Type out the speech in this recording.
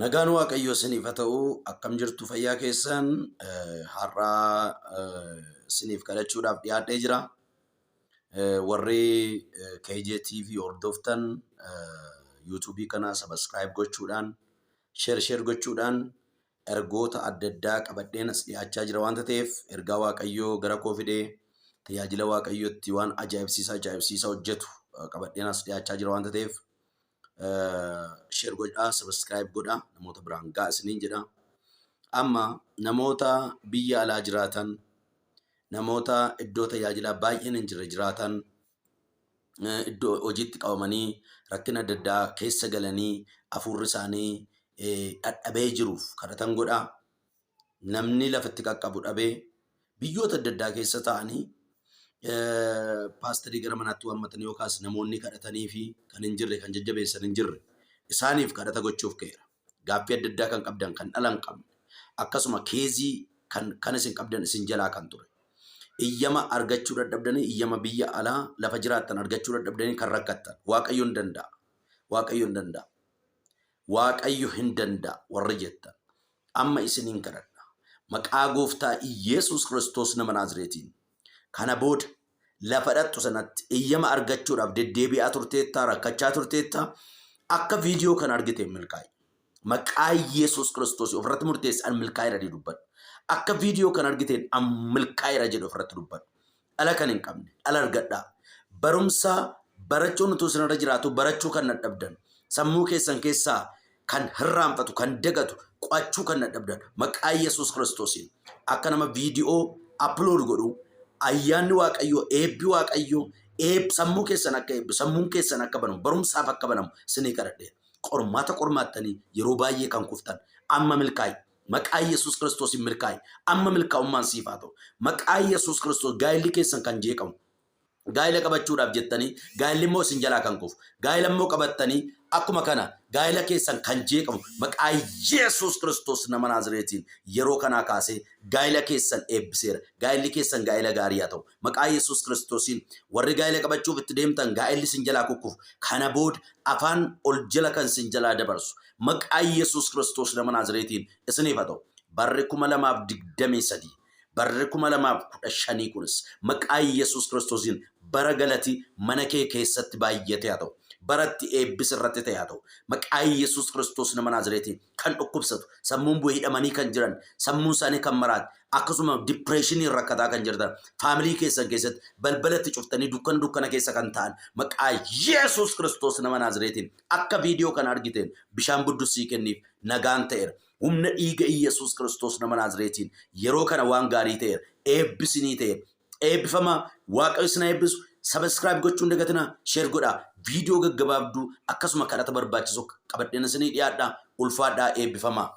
Nagaan Waaqayyoo isiniif haa ta'u, akkam jirtu fayyaa keessan har'aa isiniif kadhachuudhaaf dhiyaadhee jira. Warri KJTV hordoftan YouTube kana subscribe gochuudhaan, share gochuudhaan ergoota adda addaa qabadheen as dhiyaachaa jira waan ta'eef ergaa Waaqayyoo gara koo fidee tajaajila Waaqayyootti waan ajaa'ibsiisaa hojjetu qabadheen as dhiyaachaa jira waan ta'eef share godhaa, subscribe godhaa, namoota biraan ga'a isiniin jedha. Amma namoota biyya alaa jiraatan, namoota iddoo tajaajilaa baay'een hin jirre jiraatan, iddoo hojiitti qabamanii rakkina adda addaa keessa galanii hafuurri isaanii dhadhabee jiruuf kadhatan godhaa. Namni lafatti qaqqabu dhabee biyyoota adda addaa keessa ta'anii paasterii gara manaatti waammatanii yookaas namoonni kadhatanii fi kan hin jirre kan jajjabeessan hin jirre isaaniif kadhata gochuuf ka'eera. Gaaffii adda addaa kan qabdan kan dhala hin qabne akkasuma keezii kan isin qabdan isin jalaa kan ture. Iyyama argachuu dadhabdanii iyyama biyya alaa lafa jiraattan argachuu dadhabdanii kan rakkattan Waaqayyo hin danda'a. Waaqayyo hin danda'a. Waaqayyo hin danda'a warri jettan amma isiniin kadhadha. Maqaa Gooftaa Iyesuus Kiristoos nama Naazreetiin kana booda lafa dhattu sanatti iyyama argachuudhaaf deddeebi'aa turteetta, rakkachaa turteetta akka viidiyoo kan argite milkaa'e. Maqaa Iyesuus Kiristoos ofirratti murteessi an milkaa'eera jedhu dubbadhu. Akka viidiyoo kan argiteen an milkaa'eera jedhu ofirratti dubbadhu. Dhala kan hin qabne, dhala argadhaa. Barumsa barachuun utuu isinirra jiraatu barachuu kan dadhabdan. Sammuu keessan keessaa kan hirraanfatu, kan dagatu, qo'achuu kan dadhabdan. Maqaa Iyesuus Kiristoosiin akka nama viidiyoo upload godhu ayyaanni Waaqayyoo, eebbi Waaqayyoo, sammuu keessan akka eebbi, sammuun keessan akka banamu, barumsaaf akka banamu isinii kadhadheera. Qormaattanii yeroo baay'ee kan kuftan amma milkaa'e. Maqaa Iyesuus Kiristoosiin milkaa'e. Amma milkaa'ummaan siif haa ta'u. Maqaa Iyesuus Kiristoos gaa'illi keessan kan jeeqamu. Gaa'ila qabachuudhaaf jettanii gaa'illi immoo isin jalaa kan kufu. Gaa'ila immoo qabattanii akkuma kana gaa'ila keessan kan jeeqamu maqaa Iyesuus Kiristoos nama Naazreetiin yeroo kanaa kaasee gaa'ila keessan eebbiseera. Gaa'illi keessan gaa'ila gaarii haa ta'u. Maqaa Iyesuus Kiristoosiin warri gaa'ila qabachuuf itti deemtan gaa'illi isin jalaa kukkufu. Kana booda afaan ol jala kan isin jalaa dabarsu. Maqaa Iyesuus Kiristoos nama Naazreetiin isiniif haa ta'u. Barri 2023 barri 2015 kunis maqaa Iyesuus Kiristoosiin bara galati mana kee keessatti baay'ate haa ta'u. Baratti eebbis irratti ta'e haa ta'u. Maqaa Iyesuus Kiristoos nama Naazreetiin kan dhukkubsatu, sammuun bu'ee hidhamanii kan jiran, sammuun isaanii kan maraate, akkasuma dipireeshinii rakkataa kan jirtan, faamilii keessan keessatti balbalatti cuftanii dukkana keessa kan ta'an maqaa Iyesuus Kiristoos nama Naazreetiin akka viidiyoo kana argiteen bishaan budduusii kenniif nagaan ta'eera. Humna dhiiga Iyesuus Kiristoos nama Naazreetiin yeroo kana waan gaarii ta'eera. Eebbisinii ta'eera. Eebbifamaa Waaqayyo isin eebbisu. Subscribe gochuun dagatina, share godhaa, viidiyoo gaggabaabduu akkasuma kadhata barbaachisu qabadheen isinii dhiyaadhaa, ulfaadhaa, eebbifamaa.